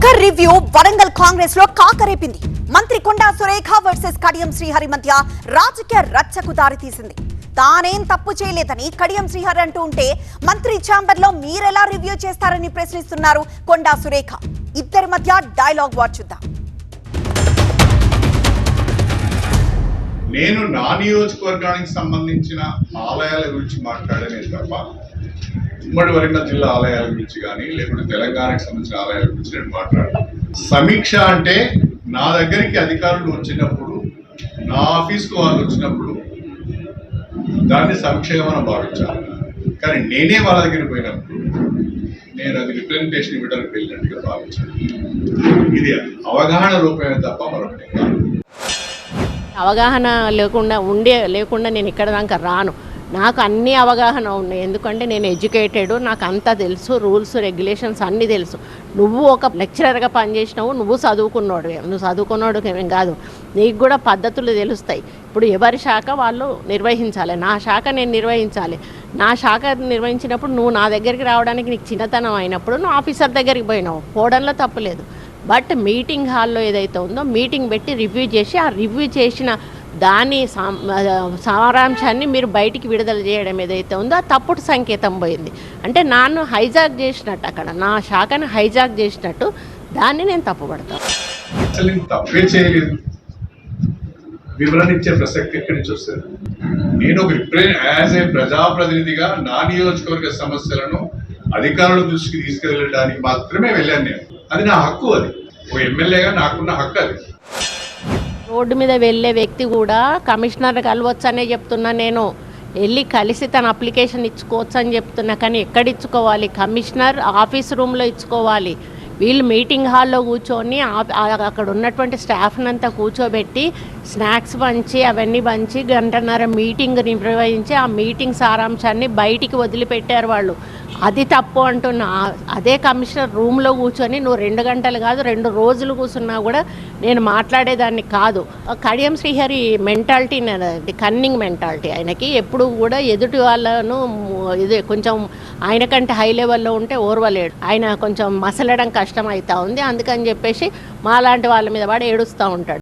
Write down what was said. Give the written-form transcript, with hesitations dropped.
Liquor review Warangal Congress లో కాకరేపింది. మంత్రి Konda Surekha versus Kadiyam Srihari మధ్య రాజకీయ రచ్చకు దారితీసింది. తానేం తప్పు చేయలేదని కడియం శ్రీహరి అంటూ ఉంటే మంత్రి ఛాంబర్ లో మీరెలా రివ్యూ చేస్తారని ప్రశ్నిస్తున్నారు కొండా సురేఖ. ఇద్దరి మధ్య డైలాగ్ వార్ చూద్దాం. నేను నా నియోజకవర్గానికి సంబంధించిన ఆలయాల గురించి మాట్లాడలేదు తప్ప ఉమ్మడి వరంగల్ జిల్లా ఆలయాల గురించి కానీ లేకుంటే తెలంగాణకు సంబంధించిన ఆలయాల గురించి నేను మాట్లాడాను. సమీక్ష అంటే నా దగ్గరికి అధికారులు వచ్చినప్పుడు, నా ఆఫీస్కు వాళ్ళు వచ్చినప్పుడు దాన్ని సమీక్షగా మనం భావించాలి. కానీ నేనే వాళ్ళ దగ్గరికి పోయినప్పుడు నేను అది రిప్రజెంటేషన్ ఇవ్వడానికి వెళ్ళినట్టుగా భావించాను. ఇది అవగాహన రూపమే తప్ప మరొకటి కాదు. అవగాహన లేకుండా నేను ఇక్కడ దాకా రాను. నాకు అన్ని అవగాహన ఉన్నాయి, ఎందుకంటే నేను ఎడ్యుకేటెడ్, నాకు అంతా తెలుసు, రూల్స్ రెగ్యులేషన్స్ అన్నీ తెలుసు. నువ్వు ఒక లెక్చరర్గా పనిచేసినావు, నువ్వు చదువుకున్నాడు ఏం కాదు, నీకు కూడా పద్ధతులు తెలుస్తాయి. ఇప్పుడు ఎవరి శాఖ వాళ్ళు నిర్వహించాలి, నా శాఖ నేను నిర్వహించాలి. నా శాఖ నిర్వహించినప్పుడు నువ్వు నా దగ్గరికి రావడానికి నీకు చిన్నతనం అయినప్పుడు నువ్వు ఆఫీసర్ దగ్గరికి పోవడంలో తప్పులేదు. బట్ మీటింగ్ హాల్లో ఏదైతే ఉందో మీటింగ్ పెట్టి రివ్యూ చేసి, ఆ రివ్యూ చేసిన దాని సారాంశాన్ని మీరు బయటికి విడుదల చేయడం ఏదైతే ఉందో ఆ తప్పుడు సంకేతం పోయింది. అంటే నన్ను హైజాక్ చేసినట్టు, అక్కడ నా శాఖను హైజాక్ చేసినట్టు, దాన్ని నేను తప్పుపడతాను. అసలు నేను తప్పే చేయలేదు, వివరణ ఇచ్చే ప్రసక్తి ఎక్కడి నుంచి వస్తుంది? నేను ఒక యాజ్ ఏ ప్రజాప్రతినిధిగా నా నియోజకవర్గ సమస్యలను అధికారుల దృష్టికి తీసుకెళ్ళడానికి మాత్రమే వెళ్ళాను నేను. అది నా హక్కు, అది ఒక ఎమ్మెల్యేగా నాకున్న హక్కు. అది రోడ్డు మీద వెళ్ళే వ్యక్తి కూడా కమిషనర్ కలవచ్చు అనే చెప్తున్నా, నేను వెళ్ళి కలిసి తన అప్లికేషన్ ఇచ్చుకోవచ్చు అని చెప్తున్నా. కానీ ఎక్కడ ఇచ్చుకోవాలి? కమిషనర్ ఆఫీస్ రూమ్లో ఇచ్చుకోవాలి. వీళ్ళు మీటింగ్ హాల్లో కూర్చొని అక్కడ ఉన్నటువంటి స్టాఫ్నంతా కూర్చోబెట్టి స్నాక్స్ పంచి అవన్నీ పంచి గంటన్నర మీటింగ్ నిర్వహించి ఆ మీటింగ్ సారాంశాన్ని బయటికి వదిలిపెట్టారు వాళ్ళు. అది తప్పు అంటున్నా. అదే కమిషనర్ రూమ్లో కూర్చొని నువ్వు 2 గంటలు కాదు 2 రోజులు కూర్చున్నా కూడా నేను మాట్లాడేదాన్ని కాదు. Kadiyam Srihari mentality cunning mentality ఆయనకి. ఎప్పుడు కూడా ఎదుటి వాళ్ళను కొంచెం ఆయనకంటే హై లెవెల్లో ఉంటే ఓర్వలేడు. ఆయన కొంచెం మసలడం కష్టం అవుతా ఉంది. అందుకని చెప్పేసి మాలాంటి వాళ్ళ మీద వాడు ఏడుస్తూ ఉంటాడు.